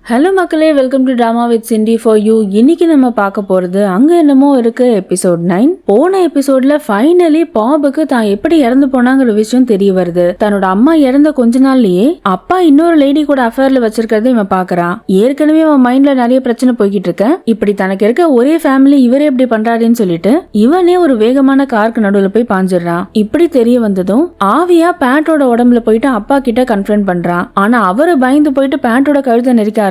Hello மக்களே, welcome to drama with Cindy for you. இன்னைக்கு நம்ம பார்க்க போறது அங்க என்னமோ இருக்கு எபிசோட் 9. போன எபிசோட்ல ஃபைனலி பாபுக்கு தான் எப்படி இறந்து போனாங்கிற விஷயம் தெரிய வருது. தன்னோட அம்மா இறந்த கொஞ்ச நாள்லயே அப்பா இன்னொரு லேடி கூட அஃபேர்ல வச்சிருக்கிறத இவன் பாக்குறான். ஏற்கனவே அவன் மைண்ட்ல நிறைய பிரச்சனை போய்கிட்டு இருக்க. இப்படி தனக்கு இருக்க ஒரே ஃபேமிலி இவரே எப்படி பண்றாருன்னு சொல்லிட்டு இவனே ஒரு வேகமான காருக்கு நடுவுல போய் பாஞ்சிடறான். இப்படி தெரிய வந்ததும் ஆவியா பேட்டோட உடம்புல போயிட்டு அப்பா கிட்ட கன்ஃபரன்ட் பண்றான். ஆனா அவரு பயந்து போயிட்டு பேட்டோட கழுத்தை நெரிக்க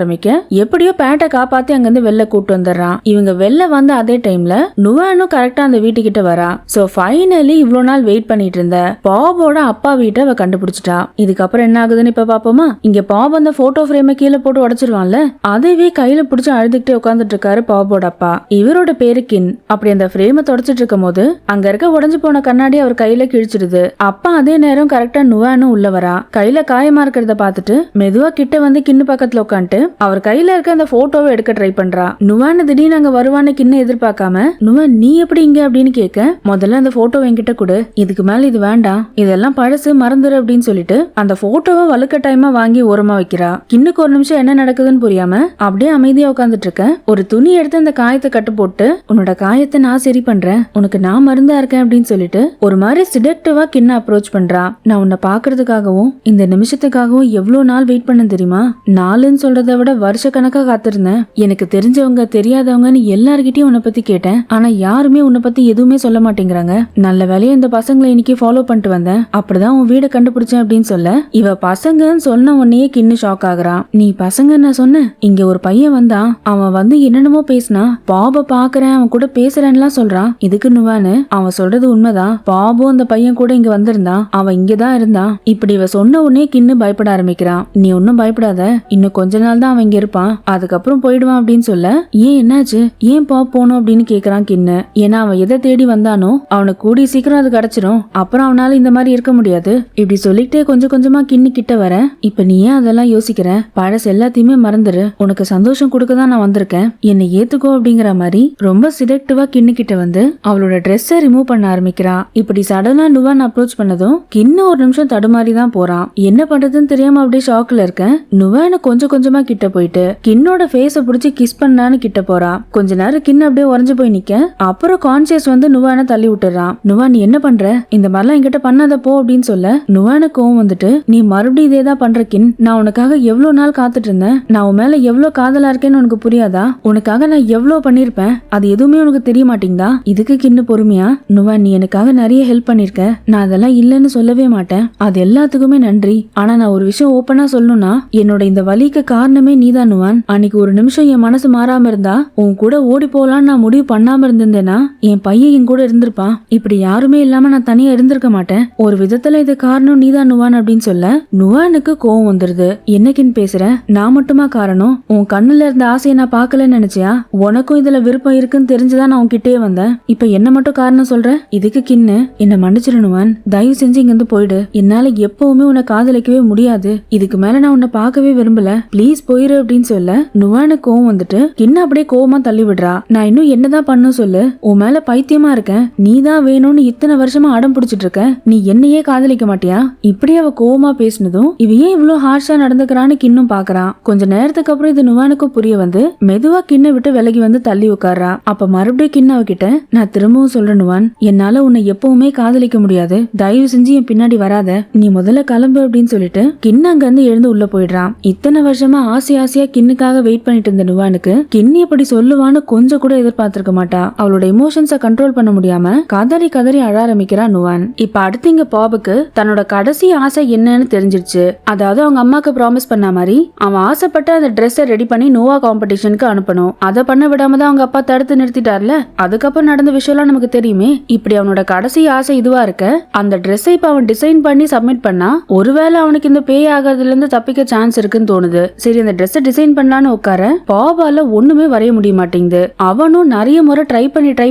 எப்படியோ பேட்டை காப்பாத்தி அங்கிருந்து வெளில கூட்டு வந்துடுறான். இவங்க வெளில வந்த அதே டைம்ல நுவானும் கரெக்டா அந்த வீட்டுக்கிட்ட வரா. சோ ஃபைனலி இவ்வளவு நாள் வெயிட் பண்ணிட்டு இருந்த பாபோட அப்பா வீட்டை அவ கண்டுபிடிச்சிட்டா. இதுக்கப்புறம் என்ன ஆகுதுன்னு இப்ப பாப்போமா. இங்க பாப் அந்த போட்டோ ஃப்ரேமை கீழே போட்டு உடைச்சிருவான்ல, அதைவே கையில பிடிச்சு அழுதுகிட்டே உட்காந்துட்டு இருக்காரு பாபோட அப்பா. இவரோட பேரு கின். அப்படி அந்த ஃப்ரேமை தொடச்சிட்டு இருக்கும் போது அங்க இருக்க உடஞ்சு போன கண்ணாடி அவர் கையில கிழிச்சிடுது. அப்பா அதே நேரம் கரெக்டா நுவானும் உள்ள வரா. கையில காயமா இருக்கிறத பாத்துட்டு மெதுவா கிட்ட வந்து கின்னு பக்கத்துல உட்காந்துட்டு அவர் கையில இருக்க அந்த போட்டோவை எடுக்க ட்ரை பண்றா. நுவான் திடீர்னு அங்க வருவான்னு கிண்ண எதிர்பார்க்காம நுவான் நீ எப்படி இங்க அப்படின்னு கேட்க, முதல்ல அந்த போட்டோ என்கிட்ட கொடு, இதுக்கு மேல இது வேண்டாம், இதெல்லாம் பழசு, மறந்துரு அப்படின்னு சொல்லிட்டு அந்த போட்டோவை வலுக்கட்டாயமா வாங்கி ஓரமா வைக்கிறா. கிண்ணுக்கு ஒரு நிமிஷம் என்ன நடக்குதுன்னு புரியாம அப்படியே அமைதியா உட்காந்துட்டு இருக்க. ஒரு துணி எடுத்து அந்த காயத்தை கட்டு போட்டு உன்னோட காயத்தை நான் சரி பண்றேன், உனக்கு நான் மருந்தா இருக்கேன் அப்படின்னு சொல்லிட்டு ஒரு மாதிரி சிடக்டிவா கிண்ண அப்ரோச் பண்றா. நான் உன்னை பாக்குறதுக்காகவும் இந்த நிமிஷத்துக்காகவும் எவ்வளவு நாள் வெயிட் பண்ண தெரியுமா? நாலுன்னு சொல்றத விட வருஷ கணக்கா காத்திருந்தேன். எனக்கு தெரிஞ்சவங்க தெரியாதவங்கன்னு எல்லார்கிட்டயும் உன்னை பத்தி கேட்டேன். ஆனா யாருமே உன்னை பத்தி எதுவுமே சொல்ல மாட்டேங்கிறாங்க. நல்ல வேலையா இந்த பசங்களை இன்னைக்கு ஃபாலோ பண்ணிட்டு வந்தேன். அப்படிதான் உன் வீட கண்டுபிடிச்சேன் அப்படின்னு சொல்ல இவ பசங்கன்னு சொன்ன உடனே கிண்ணு ஷாக் ஆகுறான். நீ பசங்க நான் சொன்ன, இங்க ஒரு பையன் வந்தான், அவன் வந்து என்னென்னமோ பேசினா, பாப பாக்குறேன், அவன் கூட பேசுறேன்லாம் சொல்றான். இதுக்கு நுவானு அவன் சொல்றது உண்மைதான், பாபும் அந்த பையன் கூட இங்க வந்திருந்தான், அவன் இங்கதான் இருந்தான். இப்படி இவ சொன்ன உடனே கிண்ணு பயப்பட ஆரம்பிக்கிறான். நீ ஒன்னும் பயப்படாத, இன்னும் கொஞ்ச நாள் தான் அவன் இங்க இருப்பான், அதுக்கப்புறம் போயிடுவான் அப்படின்னு சொல்ல, ஏன் என்னாச்சு, ஏன் பாப் போனோம் அப்படின்னு கேக்குறான் கிண்ணு. ஏன்னா அவன் எதை தேடி வந்தானோ அவனுக்கு கூடி சீக்கிரம் அது கிடைச்சிடும், அப்புறம் அவனால இந்த மாதிரி இருக்க முடியாது. இப்படி சொல்லிட்டே கொஞ்சம் கொஞ்சமா கிண்ணு கிட்ட வர, இப்ப நீ ஏன் அதெல்லாம் யோசிக்கிற, பழசு எல்லாத்தையுமே மறந்துரு, உனக்கு சந்தோஷம் கொடுக்கதான் நான் வந்திருக்கேன், என்னை ஏத்துக்கோ அப்படிங்கிற மாதிரி ரொம்ப சிடக்டிவா கிண்ணு கிட்ட வந்து அவளோட ட்ரெஸ்ஸை ரிமூவ் பண்ண ஆரம்பிக்கிறா. இப்படி சடனா நுவான் அப்ரோச் பண்ணதும் கிண்ணு ஒரு நிமிஷம் தடுமாறி தான் போறான். என்ன பண்றதுன்னு தெரியாம அப்படியே ஷாக்ல இருக்க. நுவான கொஞ்சம் கொஞ்சமா கிட்ட போயிட்டு கின்னோட ஃபேஸ புடிச்சு கிஸ் பண்ணான்னு கிட்ட போறா. கொஞ்ச நேரம் கின் அப்படியே உறைஞ்சு போய் நிக்க. அப்புறம் கான்சியஸ் வந்து நுவான தள்ளி விட்டுறான். நுவா நீ என்ன பண்ற, இந்த மாதிரிலாம் என்கிட்ட பண்ணாத போ அப்படின்னு சொல்ல நுவான கோவம் வந்துட்டு, நீ மறுபடியும் இதேதான் பண்ற கின், நான் உனக்காக எவ்வளவு நாள் காத்துட்டு இருந்தேன், நான் உன் மேல எவ்வளவு காதலா இருக்கேன்னு உனக்கு புரியாதா, உனக்காக நான் எவ்வளவு பண்ணிருப்பேன், அது எதுவுமே உனக்கு தெரிய மாட்டேங்குதா. இதுக்கு கின்னு பொறுமையா, நுவா நீ எனக்காக நிறைய ஹெல்ப் பண்ணிருக்க, நான் அதெல்லாம் இல்லன்னு சொல்லவே மாட்டேன், அது எல்லாத்துக்குமே நன்றி. ஆனா நான் ஒரு விஷயம் ஓப்பனா சொல்லணும்னா, என்னோட இந்த வலிக்கு காரணமே நீதான் நுவான். அன்னைக்கு ஒரு நிமிஷம் என் மனசு மாறாம இருந்தா, உன் கூட ஓடி போலான்னு நான் முடிவு பண்ணாம இருந்தேன்னா என் பையன் என் கூட இருந்திருப்பான். இப்படி யாருமே இல்லாம நான் தனியா இருந்திருக்க மாட்டேன். ஒரு விதத்துல இது காரணம் நீதான் நுவான் அப்படின்னு சொல்ல நுவானுக்கு கோவம் வந்துருது. என்னக்கின்னு பேசுற, நான் மட்டுமா காரணம், உன் கண்ணுல இருந்த ஆசையை நான் பாக்கலன்னு நினைச்சியா, உனக்கும் இதுல விருப்பம் இருக்குன்னு தெரிஞ்சுதான் நான் உன்கிட்டே வந்தேன், இப்ப என்ன மட்டும் காரணம் சொல்ற. இதுக்கு கின்னு என்ன மன்னிச்சிருவான், தயவு செஞ்சு இங்க இருந்து போயிடு, என்னால எப்பவுமே உன்னை காதலிக்கவே முடியாது, இதுக்கு மேல நான் உன்னை பார்க்கவே விரும்பல, பிளீஸ் போயிரு அப்படின்னு சொல்ல நுவானு கோவம் வந்துட்டு கிண்ண அப்படியே கோவமா தள்ளி விடுறா. நான் இன்னும் என்னதான் பண்ணும் சொல்லு, உன் மேல பைத்தியமா இருக்கேன், நீதான் வேணும்னு இத்தனை வருஷமா அடம் பிடிச்சிட்டு இருக்க, நீ என்னையே காதலிக்க மாட்டியா. இப்படி அவ கோவமா பேசினதும் இவ ஏன் இவ்வளவு ஹார்ஷா நடந்துக்கிறான்னு கிண்ணும் பாக்குறான். கொஞ்ச நேரத்துக்கு அப்புறம் இது நுவானுக்கு புரிய வந்து மெதுவா கிண்ண விட்டு விலகி வந்து தள்ளி உட்கார்றா. அப்ப மறுபடியும் கிண்ண அவகிட்ட, நான் திரும்பவும் சொல்றேன் நுவான், என்னால உன்னை எப்பவுமே காதலிக்க முடியாது, தயவு செஞ்சு என் பின்னாடி வராத, நீ முதல்ல கிளம்பு அப்படின்னு சொல்லிட்டு கிண்ண அங்க இருந்து எழுந்து உள்ள போயிடுறான். இத்தனை வருஷமா ஆசையா கிண்ணுக்காக வெயிட் பண்ணிட்டு இருந்த நுவானுக்கு கிண்ணி அப்படி சொல்லுவான்னு கொஞ்சம் கூட எதிர்பார்த்திருக்க மாட்டா. அவளோட எமோஷன்ஸை கண்ட்ரோல் பண்ண முடியாம கதறி கதறி அழ ஆரம்பிக்கிறா நுவான். இப்ப அடுத்து இங்க பாபுக்கு தன்னோட கடைசி ஆசை என்னன்னு தெரிஞ்சிருச்சு. அதாவது அவங்க அம்மாக்கு ப்ராமிஸ் பண்ண மாதிரி அவன் ஆசைப்பட்ட அந்த ட்ரெஸ்ஸை ரெடி பண்ணி நோவா காம்படிஷனுக்கு அனுப்பணும். அதை பண்ண விடாம தான் அவங்க அப்பா தடுத்து நிறுத்திட்டார்ல, அதுக்கப்புறம் நடந்த விஷயம்லாம் நமக்கு தெரியுமே. இப்படி அவனோட கடைசி ஆசை இதுவா இருக்க அந்த ட்ரெஸ்ஸை இப்ப அவன் டிசைன் பண்ணி சப்மிட் பண்ணா ஒருவேளை அவனுக்கு இந்த பேய் ஆகிறதுல இருந்து தப்பிக்க சான்ஸ் இருக்குன்னு தோணுது. சரி அந்த ட்ரெஸ் டிசைன் பண்ணலான்னு உட்கார பாபால ஒண்ணுமே வரைய முடிய மாட்டேங்குது. அவனும் நிறைய முறை ட்ரை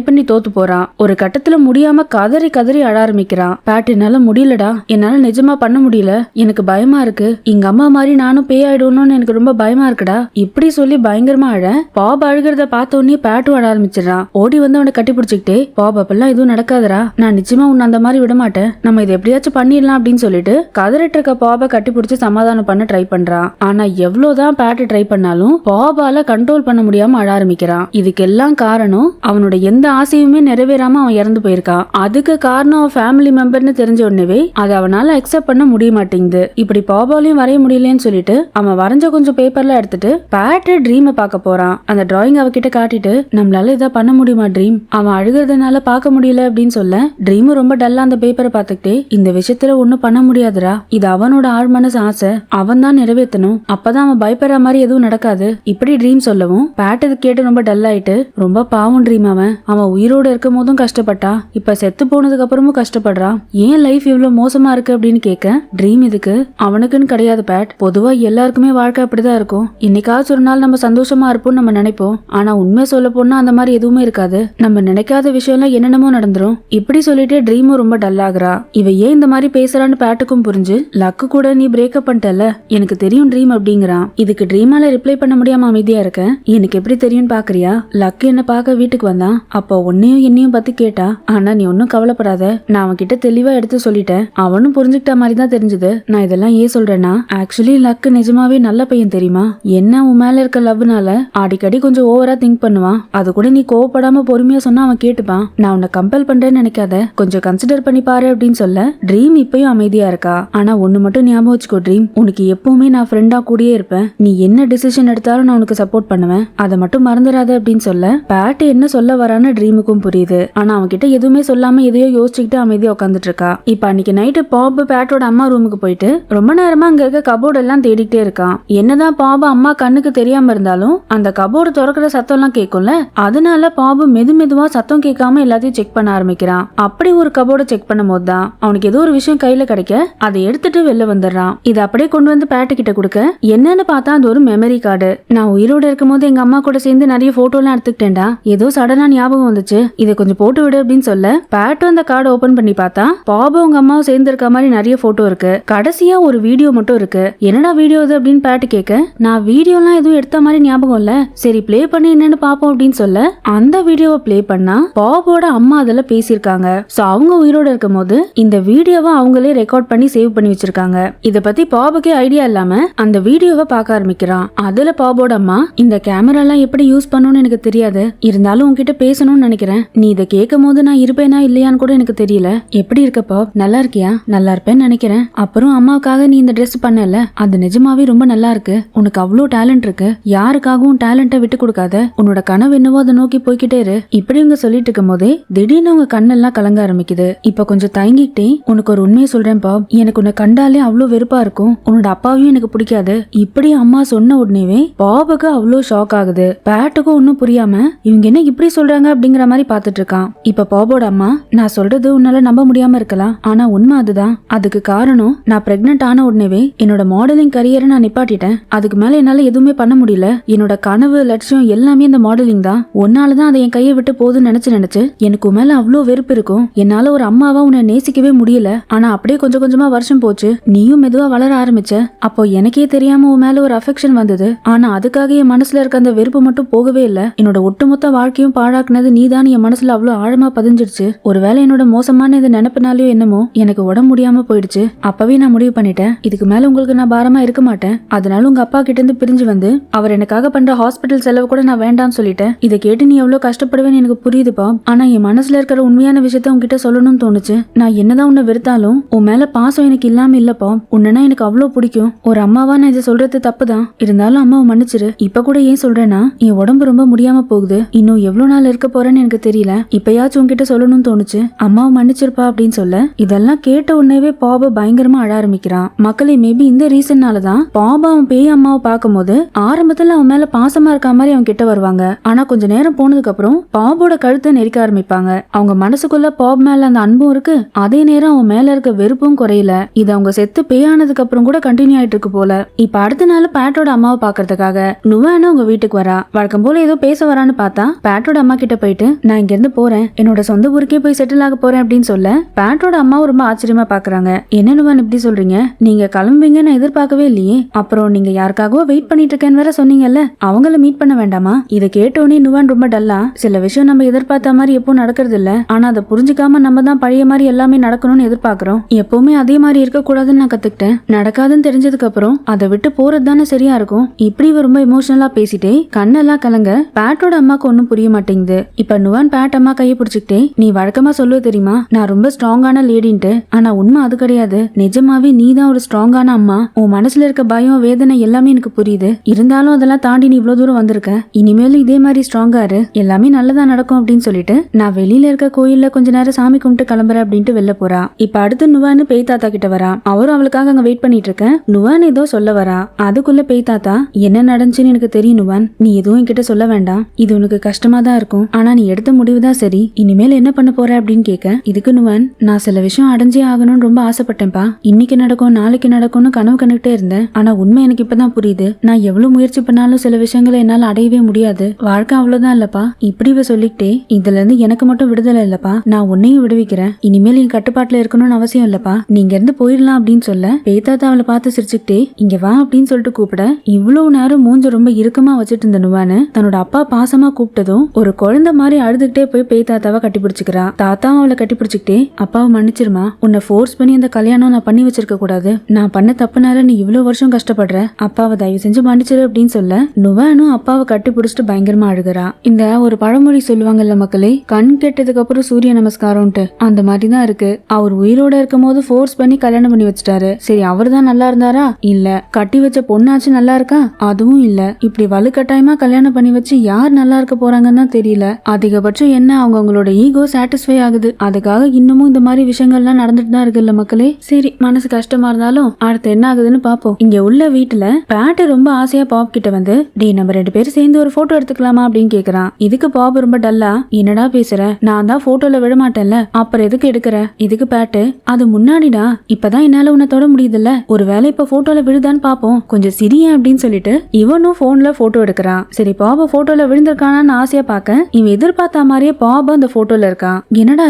பண்ணி தோத்து போறான். ஒரு கட்டத்துல முடியாம கதறி கதறி அழ ஆரம்பிக்கிறான். பேட் என்னால முடியலடா, என்னால நிஜமா பண்ண முடியல, எனக்கு பயமா இருக்கு, எங்க அம்மா மாதிரி நானும் பேய் ஆயிடுவோம்னு எனக்கு ரொம்ப பயமா இருக்குடா, இப்படி சொல்லி பயங்கரமா அழ. பாப் அழுகிறத பார்த்த உடனே பேட்டும் அழ ஆரம்பிச்சிடறான். ஓடி வந்து அவனை கட்டி பிடிச்சிக்கிட்டே, பாப் அப்பெல்லாம் எதுவும் நடக்காதரா, நான் நிச்சயமா உன்னை அந்த மாதிரி விட மாட்டேன், நம்ம இதை எப்படியாச்சும் பண்ணிடலாம் அப்படின்னு சொல்லிட்டு கதறிட்டு இருக்க பாபை கட்டி பிடிச்சி சமாதானம் பண்ண ட்ரை பண்றான். ஆனா எவ்வளவுதான் எவ்வளவுதான் பேட் ட்ரை பண்ணாலும் பாபால கண்ட்ரோல் பண்ண முடியாம அழ ஆரம்பிக்கிறான். இதுக்கெல்லாம் காரணம் அவனோட எந்த ஆசையுமே நிறைவேறாம அவன் இறந்து போயிருக்கான். அதுக்கு காரணம் அவன் ஃபேமிலி மெம்பர்னு தெரிஞ்ச உடனே அதை அவனால அக்செப்ட் பண்ண முடிய மாட்டேங்குது. இப்படி பாபாலையும் வரைய முடியலன்னு சொல்லிட்டு அவன் வரைஞ்ச கொஞ்சம் பேப்பர்ல எடுத்துட்டு பேட் ட்ரீமை பார்க்க போறான். அந்த டிராயிங் அவகிட்ட காட்டிட்டு நம்மளால இதை பண்ண முடியுமா ட்ரீம், அவன் அழுகிறதுனால பார்க்க முடியல அப்படின்னு சொல்ல ட்ரீம் ரொம்ப டல்லா அந்த பேப்பரை பார்த்துக்கிட்டே இந்த விஷயத்துல ஒன்னும் பண்ண முடியாதுடா, இது அவனோட ஆழ் மனசு ஆசை, அவன் தான் நிறைவேற்றணும், அப்பதான் அவன் பயப்படுற மாதிரி எதுவும் நடக்காது இப்படி ட்ரீம் சொல்லவும் பேட் இது கேட்டு ரொம்ப டல் ஆயிட்டு ரொம்ப பாவம் ட்ரீம், அவன் உயிரோட இருக்கும் போதும் கஷ்டப்பட்டா, இப்ப செத்து போனதுக்கு அப்புறமும் கஷ்டப்படுறான், ஏன் லைஃப் இவ்வளவு மோசமா இருக்கு அப்படின்னு கேட்க ட்ரீம் இதுக்கு அவனுக்குன்னு கிடையாது பேட், பொதுவா எல்லாருக்குமே வாழ்க்கை அப்படிதான் இருக்கும், இன்னைக்காச்சும் ஒரு நாள் நம்ம சந்தோஷமா இருப்போம் நம்ம நினைப்போம், ஆனா உண்மை சொல்ல போனா அந்த மாதிரி எதுவுமே இருக்காது, நம்ம நினைக்காத விஷயம்லாம் என்னென்னமோ நடந்துரும் இப்படி சொல்லிட்டு ட்ரீமும் ரொம்ப டல் ஆகுறா. இவ ஏன் இந்த மாதிரி பேசுறான்னு பேட்டுக்கும் புரிஞ்சு லக்கு கூட நீ பிரேக்கப் பண்ணிட்டல எனக்கு தெரியும் ட்ரீம் அப்படிங்கிறான். இதுக்கு ட்ரீமால ரிப்ளை பண்ண முடியாம அமைதியா இருக்க, எனக்கு எப்படி தெரியும் பாக்குறியா, லக்கு என்ன பார்க்க வீட்டுக்கு வந்தான், அப்போ உன்னையும் என்னையும் பத்தி கேட்டா, ஆனா நீ ஒன்னும் கவலைப்படாத நான் அவன் கிட்ட தெளிவா எடுத்து சொல்லிட்டேன், அவனும் புரிஞ்சுக்கிட்ட மாதிரி தான் தெரிஞ்சது, நான் இதெல்லாம் ஏன் சொல்றேன்னா ஆக்சுவலி லக்கு நிஜமாவே நல்ல பையன் தெரியுமா, என்ன உன் மேல இருக்க லவ்னால அடிக்கடி கொஞ்சம் ஓவரா திங்க் பண்ணுவான், அது கூட நீ கோவப்படாம பொறுமையா சொன்னா அவன் கேட்டுப்பான், நான் உன்னை கம்பல் பண்றேன்னு நினைக்காத கொஞ்சம் கன்சிடர் பண்ணி பாரு அப்படின்னு சொல்ல ட்ரீம் இப்பயும் அமைதியா இருக்கா. ஆனா ஒண்ணு மட்டும் ஞாபகம் வச்சுக்கோ ட்ரீம், உனக்கு எப்பவுமே நான் ஃப்ரெண்டா கூடயே இருப்பேன், நீ என்ன டிசிஷன் எடுத்தாலும் நான் உனக்கு சப்போர்ட் பண்ணுவேன், அதை மட்டும் மறந்துடாத அப்படின்னு சொல்ல பேட் என்ன சொல்ல வரான்னு ட்ரீமுக்கும் புரியுது. ஆனா அவன் கிட்ட எதுவுமே சொல்லாம எதையோ யோசிச்சுக்கிட்டு அமைதியா உட்காந்துட்டு இருக்கா. இப்ப அன்னைக்கு நைட்டு பாப் பேட்டோட அம்மா ரூமுக்கு போயிட்டு ரொம்ப நேரமா அங்க இருக்க கபோர்டு எல்லாம் தேடிக்கிட்டே இருக்கான். என்னதான் பாபு அம்மா கண்ணுக்கு தெரியாம இருந்தாலும் அந்த கபோர்டு திறக்கிற சத்தம் எல்லாம் கேட்கும்ல, அதனால பாபு மெதுவா சத்தம் கேட்காம எல்லாத்தையும் செக் பண்ண ஆரம்பிக்கிறான். அப்படி ஒரு கபோர்டை செக் பண்ணும் போதுதான் அவனுக்கு ஏதோ ஒரு விஷயம் கையில கிடைக்க அதை எடுத்துட்டு வெளில வந்துடுறான். இதை அப்படியே கொண்டு வந்து பேட்டு கிட்ட கொடுக்க என்னன்னு பார்த்தா அது ஒரு மெமரி கார்டு. நான் உயிரோட இருக்கும் போது எங்க அம்மா கூட சேர்ந்து நிறைய போட்டோ எல்லாம் எடுத்துக்கிட்டேன்டா, ஏதோ சடனா ஞாபகம் வந்துச்சு, இதை கொஞ்சம் போட்டு விடு அப்படின்னு சொல்ல பேட்டு அந்த கார்டை ஓபன் பண்ணி பார்த்தா பாபு உங்க அம்மாவும் சேர்ந்து இருக்க மாதிரி நிறைய போட்டோ இருக்கு, கடைசியா ஒரு வீடியோ மட்டும் இருக்கு. என்னடா வீடியோ இது அப்படின்னு பேட்டு கேட்க நான் வீடியோ எல்லாம் எதுவும் எடுத்த மாதிரி ஞாபகம் இல்ல, சரி பிளே பண்ணி என்னன்னு பாப்போம் அப்படின்னு சொல்ல அந்த வீடியோவை பிளே பண்ணா பாபோட அம்மா அதுல பேசியிருக்காங்க. சோ அவங்க உயிரோட இருக்கும் போது இந்த வீடியோவை அவங்களே ரெக்கார்ட் பண்ணி சேவ் பண்ணி வச்சிருக்காங்க. இத பத்தி பாபுக்கே ஐடியா இல்லாம அந்த வீடியோவை பார்க்க ஆரம்பிக்கிறான். அதுல பாபோட அம்மா இந்த கேமரா எல்லாம் எப்படி யூஸ் பண்ணணும்னு எனக்கு தெரியாது, இருந்தாலும் உன்கிட்ட பேசணும்னு நினைக்கிறேன், நீ இதை கேட்கும் போது நான் இருப்பேனா இல்லையான்னு கூட எனக்கு தெரியல, எப்படி இருக்க பாப், நல்லா இருக்கியா, நல்லா இருப்பேன்னு நினைக்கிறேன், அப்புறம் அம்மாவுக்காக நீ இந்த ட்ரெஸ் பண்ணல அது நிஜமாவே ரொம்ப நல்லா இருக்கு, உனக்கு அவ்வளோ டேலண்ட் இருக்கு, யாருக்காகவும் டேலண்ட்டை விட்டு கொடுக்காத, உன்னோட கனவு என்னவோ அதை நோக்கி போய்கிட்டே இரு இப்படி இவங்க சொல்லிட்டு இருக்கும் போதே திடீர்னு அவங்க கண்ணெல்லாம் கலங்க ஆரம்பிக்குது. இப்ப கொஞ்சம் தயங்கிட்டே உனக்கு ஒரு உண்மையை சொல்றேன் பாப், எனக்கு உன்னை கண்டாலே அவ்வளவு வெறுப்பா இருக்கும், உன்னோட அப்பாவையும் எனக்கு பிடிக்காது இப்படி அம்மா சொன்ன உடனேவே பாபுக்கு அவ்வளோ ஷாக் ஆகுது. பேட்டுக்கும் ஒன்னும் புரியாம இவங்க என்ன இப்படி சொல்றாங்க அப்படிங்கிற மாதிரி பாத்துட்டு இருக்கான். இப்ப பாபோட அம்மா நான் சொல்றது உன்னால நம்ப முடியாம இருக்கலாம், ஆனா உண்மை அதுதான், அதுக்கு காரணம் நான் பிரெக்னன்ட் ஆன உடனேவே என்னோட மாடலிங் கரியரை நான் நிப்பாட்டிட்டேன், அதுக்கு மேல என்னால எதுவுமே பண்ண முடியல, என்னோட கனவு லட்சியம் எல்லாமே இந்த மாடலிங் தான், உன்னாலதான் அதை என் கையை விட்டு போகுதுன்னு நினைச்சு எனக்கு மேல அவ்வளோ வெறுப்பு இருக்கும், என்னால ஒரு அம்மாவா உன்னை நேசிக்கவே முடியல, ஆனா அப்படியே கொஞ்சம் கொஞ்சமா வருஷம் போச்சு, நீயும் மெதுவா வளர ஆரம்பிச்ச, அப்போ எனக்கே தெரியாம உன் மேல ஒரு அஃபெக்ஷன் வந்தது, ஆனா அதுக்காக என் மனசுல இருக்க அந்த வெறுப்பு மட்டும் போகவே இல்ல, என்னோட ஒட்டுமொத்த வாழ்க்கையும் பாழாக்குனது நீதான் என் மனசுல அவ்வளவு ஆழமா பதிஞ்சிடுச்சு, ஒருவேளை என்னோட மோசமான இது நினைப்பினாலயோ என்னமோ எனக்கு உடம்பு முடியாம போயிடுச்சு, அப்பவே நான் முடிவு பண்ணிட்டேன் இதுக்கு மேல உங்களுக்கு நான் பாரமா இருக்க மாட்டேன், அதனால உங்க அப்பா கிட்ட இருந்து பிரிஞ்சு வந்து அவர் எனக்காக பண்ற ஹாஸ்பிட்டல் செலவு கூட நான் வேண்டாம்னு சொல்லிட்டேன், இதை கேட்டு நீ எவ்வளவு கஷ்டப்படுவேன்னு எனக்கு புரியுதுப்பா, ஆனா என் மனசுல இருக்கிற உண்மையான விஷயத்த உன்கிட்ட சொல்லணும்னு தோணுச்சு, நான் என்னதான் உன்னை வெறுத்தாலும் உன் மேல பாசம் எனக்கு இல்லாம இல்லப்பா, உன்னைனா எனக்கு அவ்வளவு பிடிக்கும், ஒரு அம்மாவா நான் இதை சொல்றது தப்புதான், இருந்தாலும் அம்மாவை மன்னிச்சிரு, இப்ப கூட ஏன் சொல்றேன்னா என் உடம்பு ரொம்ப முடியாம போகுது, இன்னும் எவ்வளவு நாள் இருக்க போறேன்னு எனக்கு தெரியல, இப்பயாச்சும் உன்கிட்ட சொல்லணும்னு தோணுச்சு, அம்மாவை மன்னிச்சிருப்பா அப்படின்னு சொல்ல இதெல்லாம் கேட்ட உடனேவே பாபு பயங்கரமா அழ ஆரம்பிக்கிறான். மக்களே மேபி இந்த ரீசன்னாலதான் பாபு அவன் பேய் அம்மாவை பார்க்கும் போது ஆரம்பத்துல அவன் மேல பாசமா இருக்க மாதிரி அவன் கிட்ட வருவாங்க, ஆனா கொஞ்ச நேரம் போனதுக்கு அப்புறம் பாபோட கழுத்தை நெரிக்க ஆரம்பிப்பாங்க, அவங்க மனசுக்குள்ள பாப் மேல அந்த அன்பும் இருக்கு, அதே நேரம் அவன் மேல இருக்க வெறுப்பும் குறையல, இது அவங்க செத்து பேயானதுக்கு அப்புறம் கூட கண்டினியூ ஆயிட்டு இருக்கு போல. இப்ப அடுத்த நாள் பேட்டோட அம்மாவை பாக்குறதுக்காக நுவானா அவங்க வீட்டுக்கு வரா. வழக்கம் போல ஏதோ பேச வரான்னு பார்த்தா பேட்டோட அம்மா கிட்ட போயிட்டு நான் இங்க இருந்து போறேன், என்னோட சொந்த ஊருக்கே போய் செட்டில் ஆக போறேன் அப்படின்னு சொல்ல பேட்டோட அம்மா ரொம்ப ஆச்சரியமா பாக்குறாங்க. என்ன நுவான் இப்படி சொல்றீங்க, நீங்க கிளம்புவீங்க நான் எதிர்பார்க்கவே இல்லையே, அப்புறம் நீங்க யாருக்காகவோ வெயிட் பண்ணிட்டு இருக்கேன்னு வேற சொன்னீங்கல்ல, அவங்கள மீட் பண்ண வேண்டாமா? இதை கேட்டோன்னே நுவான் ரொம்ப டல்லா, சில விஷயம் நம்ம எதிர்பார்த்த மாதிரி எப்போ நடக்கிறது இல்ல, ஆனா அதை புரிஞ்சுக்காம நம்ம தான் பழைய மாதிரி எல்லாமே நடக்கணும்னு எதிர்பார்க்கிறோம், எப்பவுமே அதே மாதிரி இருக்க கூடாதுன்னு நான் கத்துக்கிட்டேன், நடக்காதுன்னு தெரிஞ்சதுக்கு அப்புறம் அதை விட்டு போறது தானே தானே சரியா இருக்கும். இப்படி ரொம்ப எமோஷனலா பேசிட்டே கண்ணெல்லாம் கலங்க பேட்டோட அம்மாக்கு ஒன்னும் புரிய மாட்டேங்குது. இப்ப நுவான் பேட் அம்மா கையை பிடிச்சிக்கிட்டே, நீ வழக்கமா சொல்லுவ தெரியுமா, நான் ரொம்ப ஸ்ட்ராங்கான லேடின்ட்டு. ஆனா உண்மை அது கிடையாது. நிஜமாவே நீ தான் ஒரு ஸ்ட்ராங்கான அம்மா. உன் மனசுல இருக்க பயம் வேதனை எல்லாமே எனக்கு புரியுது. இருந்தாலும் அதெல்லாம் தாண்டி நீ இவ்வளவு தூரம் வந்திருக்க. இனிமேலும் இதே மாதிரி ஸ்ட்ராங்கா இரு, எல்லாமே நல்லதா நடக்கும் அப்படின்னு சொல்லிட்டு நான் வெளியில இருக்க கோயில்ல கொஞ்ச நேரம் சாமி கும்பிட்டு கிளம்புறேன் அப்படின்ட்டு வெளில போறா. இப்ப அடுத்து நுவான்னு பேய் தாத்தா கிட்ட வரா. அவரும் அவளுக்காக அங்க வெயிட் பண்ணிட்டு இருக்க. நுவான் ஏதோ சொல்ல வரா. அதுக்குள்ள பேய் தாத்தா, என்ன நடந்துச்சுன்னு எனக்கு தெரியும் நுவான், நீ எதுவும் என்கிட்ட சொல்ல வேண்டாம். இது உனக்கு கஷ்டமா தான் இருக்கும். ஆனா நீ எடுத்த முடிவுதான் சரி. இனிமேல் என்ன பண்ண போற அப்படின்னு கேட்க, இதுக்கு நுவான், நான் சில விஷயம் அடைஞ்சே ஆகணும்னு ரொம்ப ஆசைப்பட்டேன்ப்பா. இன்னைக்கு நடக்கும் நாளைக்கு நடக்கும்னு கனவு கண்டுகிட்டே இருந்தேன். ஆனா உண்மை எனக்கு இப்பதான் புரியுது. நான் எவ்வளவு முயற்சி பண்ணாலும் சில விஷயங்களை என்னால அடையவே முடியாது. வாழ்க்கை அவ்வளவுதான் இல்லப்பா. இப்படி இவ சொல்லிக்கிட்டே, இதுல இருந்து எனக்கு மட்டும் விடுதலை இல்லப்பா, நான் உன்னையும் விடுவிக்கிறேன். இனிமேல் என் கட்டுப்பாட்டுல இருக்கணும்னு அவசியம் இல்லப்பா, நீங்க இருந்து போயிடலாம் அப்படின்னு சொல்ல, பேய்தாத்தா அவளை பார்த்து சிரிச்சுக்கிட்டே இங்க வா அப்படின்னு சொல்லிட்டு கூப்பிட, இவ்வளவு நேரம் மூஞ்ச ரொம்ப இறுக்கமா வச்சுட்டு இருந்த நுவானு தன்னோட அப்பா பாசமா கூப்பிட்டதும் ஒரு குழந்தை மாதிரி அழுதுகிட்டே போய் பேய்தாத்தாவை கட்டி பிடிச்சுக்கிறா. தாத்தாவும் அவளை கட்டி பிடிச்சுக்கிட்டே, அப்பாவை மன்னிச்சிருமா, உன்னை ஃபோர்ஸ் பண்ணி அந்த கல்யாணம் நான் பண்ணி வச்சிருக்க கூடாது. நான் பண்ண தப்புனால நீ இவ்வளவு வருஷம் கஷ்டப்படுற. அப்பாவை தயவு செஞ்சு மன்னிச்சிரு அப்படின்னு சொல்ல, நுவானும் அப்பாவை கட்டி பிடிச்சிட்டு பயங்கரமா அழுகிறா. இந்த ஒரு பழமொழி சொல்லுவாங்கல்ல மக்களே, கண் கெட்டதுக்கு அப்புறம் சூரிய நமஸ்காரம்ட்டு, அந்த மாதிரிதான் இருக்கு. அவர் உயிரோட இருக்கும் போது ஃபோர்ஸ் பண்ணி கல்யாணம் பண்ணி வச்சுட்டாரு. சரி, அவர் தான் நல்லா இருந்தாரா? இல்ல. கட்டி வச்ச பொண்ணாச்சு நல்லா இருக்கா? அதுவும் இல்ல. இப்படி வலுக்கட்டாயமா கல்யாணம் பண்ணி வச்சு யார் நல்லா இருக்க போறாங்கன்னு தான் தெரியல. அதிகபட்சம் என்ன, அவங்களோட ஈகோ சாட்டிஸ்ஃபை ஆகுது. அதுக்காக இன்னமும் இந்த மாதிரி விஷயங்கள்லாம் நடந்துட்டு தான் இருக்குல்ல மக்களே. சரி, மனசு கஷ்டமா இருந்தாலும் அடுத்து என்ன ஆகுதுன்னு பாப்போம். இங்க உள்ள வீட்டுல பேட் ரொம்ப ஆசையா பாப் கிட்ட வந்து, டே நம்ம 2 பேரும் சேர்ந்து ஒரு போட்டோ எடுத்துக்கலாமா அப்படின்னு கேக்குறான். இதுக்கு பாப் ரொம்ப டல்லா, என்னடா பேசுற, நான் தான் போட்டோல விட மாட்டேன்ல, அப்புறம் எதுக்கு எடுக்கிற? இதுக்கு பேட்டு, அது முன்னாடிடா, இப்பதான் என்னால உன்னை தொட முடியுதுல்ல, ஒருவேளை இப்ப போட்டோல விழுதான்னு பாப்போம், கொஞ்சம் சிரியா அப்படின்னு சொல்லிட்டு இவனும் போன்ல போட்டோ எடுக்கிறான். சரி, பாப போட்டோல விழுந்திருக்கானான்னு ஆசையா பாக்க, இவன் எதிர்பார்த்த மாதிரியே பாப அந்த போட்டோல இருக்கான். என்னடா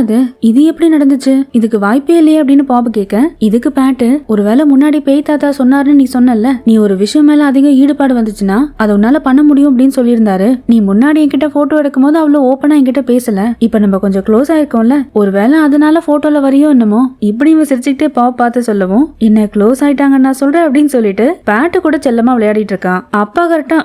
இது எப்படி நடந்துச்சு, இதுக்கு வாய்ப்பே இல்லையே அப்படின்னு பாபு கேட்க, இதுக்கு பேட்டு, ஒருவேளை முன்னாடி பேய் தாத்தா சொன்னாருன்னு நீ சொன்னல, நீ ஒரு விஷயம் மேல அதிக ஈடுபாடு வந்துச்சுன்னா அதை உன்னால பண்ண முடியும் அப்படின்னு சொல்லியிருந்தாரு. நீ முன்னாடி என்கிட்ட போட்டோ எடுக்கும் போது அவ்வளவு ஓப்பனா என்கிட்ட பேசல, இப்ப நம்ம கொஞ்சம் க்ளோஸ் ஆயிருக்கோம்ல, ஒருவேளை அதனால போட்டோல வரையோ என்னமோ இப்படி இவன் சிரிச்சுக்கிட்டே பாப் பார்த்து சொல்லவும், என்ன க்ளோஸ் ஆயிட்டாங்க நான் சொல்றேன் அப்படின்னு சொல்லிட்டு பேட்டு கூட செல்லமா விளையாடிட்டு இருக்கான். அப்பா கரெக்டா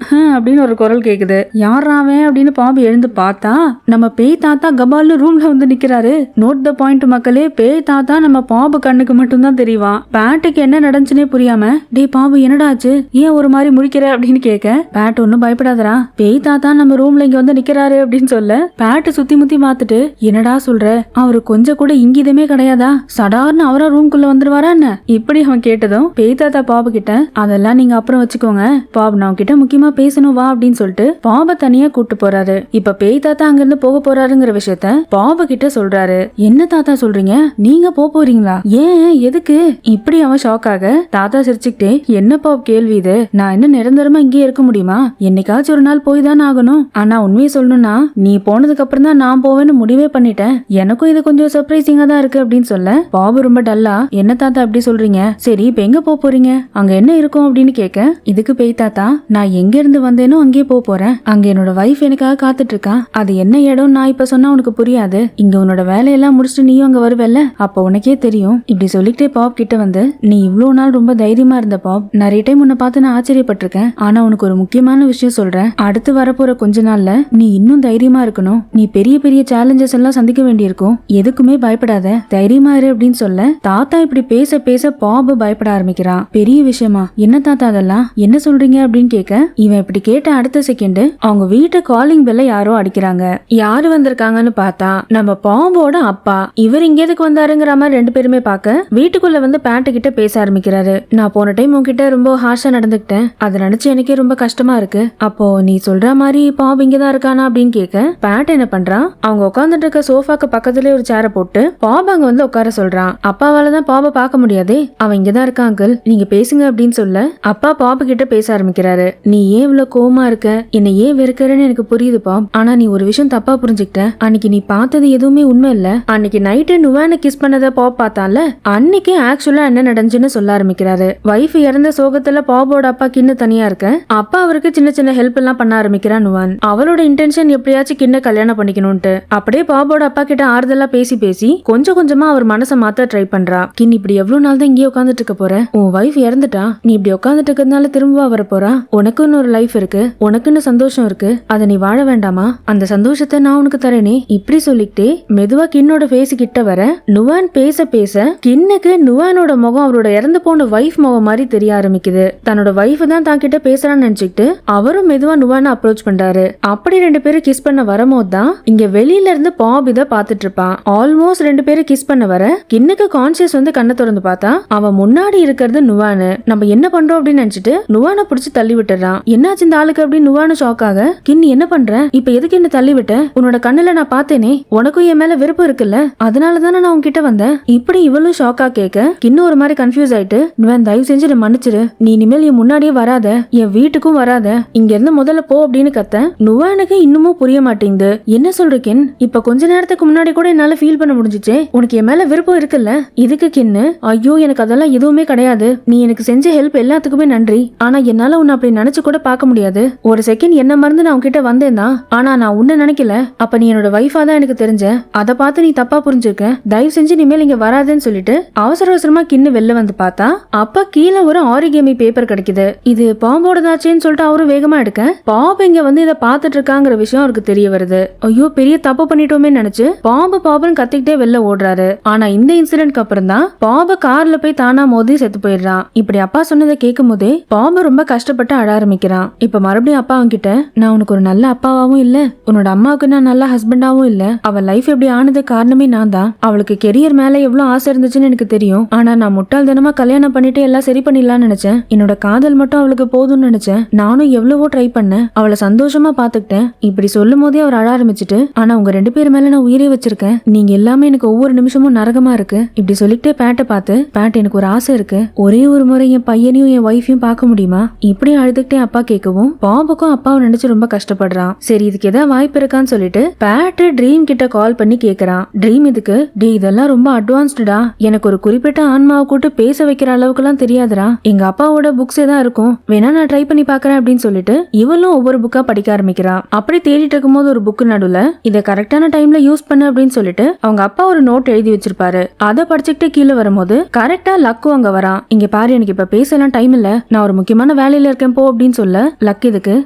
அப்படின்னு ஒரு குரல் கேக்குது. யாராவே அப்படின்னு பாபு எழுந்து பார்த்தா நம்ம பேய் தாத்தா கபால்னு ரூம்ல வந்து நிக்கிறாரு. நோட் த பாயிண்ட் மக்களே, பேய் தாத்தா நம்ம பாபு கண்ணுக்கு மட்டும்தான் தெரியுவான். பேட்டுக்கு என்ன நடந்துச்சுன்னே புரியாம, டே பாபு என்னடாச்சு, ஏன் ஒரு மாதிரி முடிக்கிற அப்படின்னு கேட்க, பேட் ஒன்னும் பயப்படாதரா, பேய் தாத்தா நம்ம ரூம்ல இங்க வந்து நிக்கிறாரு அப்படின்னு சொல்ல, பேட்டு சுத்தி முத்தி மாத்துட்டு, என்னடா சொல்ற, அவரு கொஞ்சம் கூட இங்கிதமே கிடையாதா, சடார்னு அவரா ரூம்குள்ள வந்துருவாரா என்ன இப்படி அவன் கேட்டதும், பேய் தாத்தா பாபு கிட்ட, அதெல்லாம் நீங்க அப்புறம் வச்சுக்கோங்க, பாபு நான் கிட்ட முக்கியமா பேசணும் வா அப்படின்னு சொல்லிட்டு பாப தனியா கூட்டு போறாரு. இப்ப பேய் தாத்தா அங்கிருந்து போக போறாருங்கிற விஷயத்த பாபு கிட்ட சொல்றாரு. என்ன தாத்தா சொல்றீங்க, நீங்க போறீங்களா, ஏன் எதுக்கு இப்படி அவன் ஷாக் ஆக, தாத்தா சிரிச்சுக்கிட்டே, என்ன பாப் கேள்வி இது, நான் என்ன நிரந்தரமா இங்கே இருக்க முடியுமா, என்னைக்காச்சும் ஒரு நாள் போய் தானே ஆகணும். ஆனா உண்மையை சொல்லணும்னா நீ போனதுக்கு அப்புறம் தான் நான் போவேன்னு முடிவே பண்ணிட்டேன். எனக்கும் இது கொஞ்சம் சர்ப்ரைசிங்கா தான் இருக்கு அப்படின்னு சொல்ல, பாபு ரொம்ப டல்லா, என்ன தாத்தா அப்படி சொல்றீங்க, சரி இப்ப எங்க போறீங்க, அங்க என்ன இருக்கும் அப்படின்னு கேட்க, இதுக்கு பேய் தாத்தா, நான் எங்க இருந்து வந்தேனோ அங்கே போறேன், அங்க என்னோட வைஃப் எனக்காக காத்துட்டு இருக்கா, அது என்ன இடம் நான் இப்ப சொன்னா உனக்கு புரியாது, இங்க உன்னோட வேலையெல்லாம் முடிச்சுட்டு நீயும் அங்க வருவல்ல, அப்ப உனக்கே தெரியும். இப்படி சொல்லிக்கிட்டே பாப் கிட்ட வந்து, நீ இவ்வளவு நாள் ரொம்ப தைரியமா இருந்த பாப், நிறைய டைம் உன்னை பார்த்து நான் ஆச்சரியப்பட்டிருக்கேன். ஆனா உனக்கு ஒரு முக்கியமான விஷயம் சொல்றேன், அடுத்து வரப்போற கொஞ்ச நாள்ல நீ இன்னும் தைரியமா இருக்கணும். நீ பெரிய பெரிய சேலஞ்சஸ் எல்லாம் சந்திக்க வேண்டியிருக்கும், எதுக்குமே பயப்படாத, தைரியமா இரு அப்படின்னு சொல்ல, தாத்தா இப்படி பேச பேச பாபு பயப்பட ஆரம்பிக்கிறான். பெரிய விஷயமா, என்ன தாத்தா அதெல்லாம், என்ன சொல்றீங்க அப்படின்னு கேட்க, இவன் இப்படி கேட்ட அடுத்த செகண்ட் அவங்க வீட்டு காலிங் பெல்ல யாரோ அடிக்கிறாங்க. யாரு வந்திருக்காங்கன்னு பார்த்தா நம்ம பாம்போட அப்பா. இவர் இங்க எதுக்கு வந்தாருங்கிற மாதிரி 2 பேருமே பார்க்க வீட்டுக்குள்ள வந்து பேட்டு கிட்ட பேச ஆரம்பிக்கிறாரு. நான் போன டைம் உன்கிட்ட ரொம்ப ஹார்ஷா நடந்துக்கிட்டேன், அதை நினைச்சு எனக்கே ரொம்ப கஷ்டமா இருக்கு. அப்போ நீ சொல்ற மாதிரி பாப் இங்கதான் இருக்கானா அப்படின்னு கேட்க, பேட் என்ன பண்றான், அவங்க உட்காந்துட்டு இருக்க சோஃபாக்கு பக்கத்துலயே ஒரு சேரை போட்டு பாப் அங்க வந்து உட்கார சொல்றான். அப்பாவாலதான் பாப பார்க்க முடியாதே, அவன் இங்கதான் இருக்கா அங்கிள், நீங்க பேசுங்க அப்படின்னு சொல்ல, அப்பா பாபு கிட்ட பேச ஆரம்பிக்கிறாரு. நீ ஏன் இவ்வளவு கோவமா இருக்க, என்ன ஏன் வெறுக்கிறன்னு எனக்கு புரியுது பாப், ஆனா நீ ஒரு விஷயம் தப்பா புரிஞ்சுக்கிட்ட, அன்னைக்கு நீ பார்த்தது எதுவுமே உண்மை இல்ல, அன்னைக்கு நைட்டு நுவான கிஸ் பண்ணத பாப் பார்த்தால, அன்னைக்கு ஆக்சுவலா என்ன நடந்துச்சுன்னு சொல்ல ஆரம்பிக்கிறாரு. வைஃப் இறந்த சோகத்துல பாபோட அப்பா கிண்ண தனியா இருக்க, அப்பா அவருக்கு சின்ன சின்ன ஹெல்ப் எல்லாம் பண்ண ஆரம்பிக்கிறான் நுவான். அவளோட இன்டென்ஷன் எப்படியாச்சும் கிண்ண கல்யாணம் பண்ணிக்கணும்ட்டு. அப்படியே பாபோட அப்பா கிட்ட ஆறுதலா பேசி பேசி கொஞ்சம் கொஞ்சமா அவர் மனசை மாத்த ட்ரை பண்றா. கின் இப்படி எவ்வளவு நாள் தான் இங்கே உட்காந்துட்டு இருக்க போற, உன் வைஃப் இறந்துட்டா, நீ இப்படி உட்காந்துட்டு இருக்கிறதுனால திரும்ப வர போறா? உனக்குன்னு ஒரு லைஃப் இருக்கு, உனக்குன்னு சந்தோஷம் இருக்கு, அதை நீ வாழ வேண்டாமா? அந்த சந்தோஷத்தை நான் உனக்கு தரேனே. இப்படி சொல்லிக்கிட்டே மெதுவா கின்னோட ஃபேஸ் கிட்ட வர நுவான் பேச பேச கின்னுக்கு நுவானோட முகம் அவரோட இறந்து போன வைஃப் முகம் மாதிரி தெரிய ஆரம்பிக்குது. தன்னோட வைஃப் தான் தான் கிட்ட பேசுறான்னு நினைச்சுக்கிட்டு அவரும் மெதுவா நுவான அப்ரோச் பண்றாரு. அப்படி ரெண்டு பேரும் கிஸ் பண்ண வரும்போது தான் இங்க வெளியில இருந்து பாப் இத பாத்துட்டு இருப்பான். ஆல்மோஸ்ட் ரெண்டு பேரும் கிஸ் பண்ண வர கின்னுக்கு கான்சியஸ் வந்து கண்ணை திறந்து பார்த்தா அவன் முன்னாடி இருக்கிறது நுவானு. நம்ம என்ன பண்றோம் அப்படின்னு நினைச்சிட்டு நுவானை பிடிச்சு தள்ளி விட்டுறான். என்னாச்சு இந்த ஆளுக்கு அப்படின்னு நுவானு ஷாக் ஆக, கின்னு என்ன பண்ற, இப்ப எதுக்கு என்ன தள்ளி விட்ட? உன்னோட கண்ணுல நான் பார்த்தேனே, உனக்கும் என் மேல விருப்பம் இருக்குல்ல, அதனாலதானே நான் உன்கிட்ட வந்தேன். இப்படி இவளும் ஷாக்கா கேட்க கின்னு ஒரு மாதிரி கன்ஃபியூஸ் ஆயிட்டு, நுவான் தயவு செஞ்சு என்ன மன்னிச்சிரு, நீ இனிமேல் என் முன்னாடியே வராத, என் வீட்டுக்கும் வராத, இங்க இருந்து முதல்ல போ அப்படின்னு கத்த. நுவானுக்கு இன்னமும் புரிய மாட்டேங்குது. என்ன சொல்ற கின், இப்ப கொஞ்ச நேரத்துக்கு முன்னாடி கூட என்னால ஃபீல் பண்ண முடிஞ்சிச்சே, உனக்கு என் மேல விருப்பம் இருக்குல்ல. இதுக்கு கின்னு, ஐயோ எனக்கு அதெல்லாம் எதுவுமே கிடையாது, நீ எனக்கு செஞ்ச ஹெல்ப் எல்லாத்துக்குமே நன்றி, ஆனா என்னால உன்னை அப்படி நினைச்சு கூட பார்க்க முடியாது. ஒரு செகண்ட் என்ன மறந்து நான் உன்கிட்ட வந்தேன் தான், ஆனா நான் உன்னை நினைக்கல. அப்ப நீ என்னோட வைஃபா தான் எனக்கு தெரிஞ்ச, அதை பார்த்து நீ தப்பா புரிஞ்சிருக்க, தயவு செஞ்சு இனிமேல் இங்க வராதுன்னு சொல்லிட்டு அவசர அவசரமா கின்னு வெளில வந்து பார்த்தா அப்ப கீழே ஒரு ஆரிகேமி பேப்பர் கிடைக்குது. இது பாம்போடதாச்சேன்னு சொல்லிட்டு அவரும் வேகமா எடுக்க பாம்பு இங்க வந்து இதை பார்த்துட்டு இருக்காங்கிற விஷயம் அவருக்கு தெரிய வருது. ஐயோ பெரிய தப்பு பண்ணிட்டோமே நினைச்சு பாம்புன்னு கத்திக்கிட்டே வெளில ஓடுறாரு. ஆனா இந்த இன்சிடென்ட்க்கு அப்புறம் தான் பாம்பு கார்ல போய் தானா மோதி செத்து போயிடுறான். இப்படி அப்பா சொன்னதை கேட்கும் போதே பாம்பு ரொம்ப கஷ்டப்பட்டு அழ ஆரம்பிக்கிறான். இப்ப மறுபடியும் அப்பா அவன்கிட்ட, நான் உனக்கு ஒரு நல்ல அப்பாவாவும் இல்ல, உன்னோட அம்மாவுக்கு நான் நல்ல ஹஸ்பண்டாவும் இல்ல, அவள் லைஃப் எப்படி ஆனது காரணமே நான் தான். அவளுக்கு கெரியர் மேல எவ்வளவு ஆசை இருந்துச்சுன்னு எனக்கு தெரியும், ஆனா நான் முட்டாள்தனமா கல்யாணம் பண்ணிட்டு எல்லாம் சரி பண்ணிடலாம்னு நினைச்சேன். என்னோட காதல் மட்டும் அவளுக்கு போதும்னு நினைச்சேன். நானும் எவ்வளவோ ட்ரை பண்ணேன், அவளை சந்தோஷமா பாத்துக்கிட்டேன். இப்படி சொல்லும் போதே அவர் அழ ஆரம்பிச்சுட்டு, ஆனா உங்க ரெண்டு பேர் மேல நான் உயிரே வச்சிருக்கேன், நீங்க எல்லாமே எனக்கு ஒவ்வொரு நிமிஷமும் நரகமா இருக்கு. இப்படி சொல்லிக்கிட்டே பேட்டை பார்த்து, பேட் எனக்கு ஒரு ஆசை இருக்கு, ஒரே ஒரு முறை என் பையனையும் என் வைஃபையும் பார்க்க முடியுமா? இப்படி அழுதுகிட்டே அப்பா கேட்கவும் பாம்புக்கும் அப்பாவை நினைச்சு ரொம்ப கஷ்டப்படுறான். சரி இதுக்கு ஏதாவது வாய்ப்பு இருக்கான்னு சொல்லிட்டு பேட் ட்ரீம் கிட்ட கால் பண்ணி கேக்குறான். ட்ரீம் இதுக்கு, டே இதெல்லாம் ரொம்ப அட்வான்ஸ்டா, எனக்கு ஒரு குறிப்பிட்ட ஆன்மாவை கூட்டு பேச வைக்கிற அளவுக்கு எல்லாம் தெரியாதுடா, எங்க அப்பாவோட புக்ஸே தான் இருக்கும், வேணா நான் ட்ரை பண்ணி பாக்குறேன் அப்படின்னு சொல்லிட்டு இவளும் ஒவ்வொரு புக்கா படிக்க ஆரம்பிக்கிறான். அப்படி தேடிட்டு இருக்கும் போது ஒரு புக் நடுவுல இதை கரெக்டான டைம்ல யூஸ் பண்ணு அப்படின்னு சொல்லிட்டு அவங்க அப்பா ஒரு நோட் எழுதி வச்சிருப்பாரு. அதை படிச்சுக்கிட்டு கீழே வரும்போது கரெக்டா லக்கு அங்க வரான். இங்க பாரு எனக்கு இப்ப பேசலாம் டைம் இல்ல, நான் ஒரு முக்கியமான வேலையில இருக்கேன் போ அப்படின்னு சொல்ல, லக் இதுக்கு,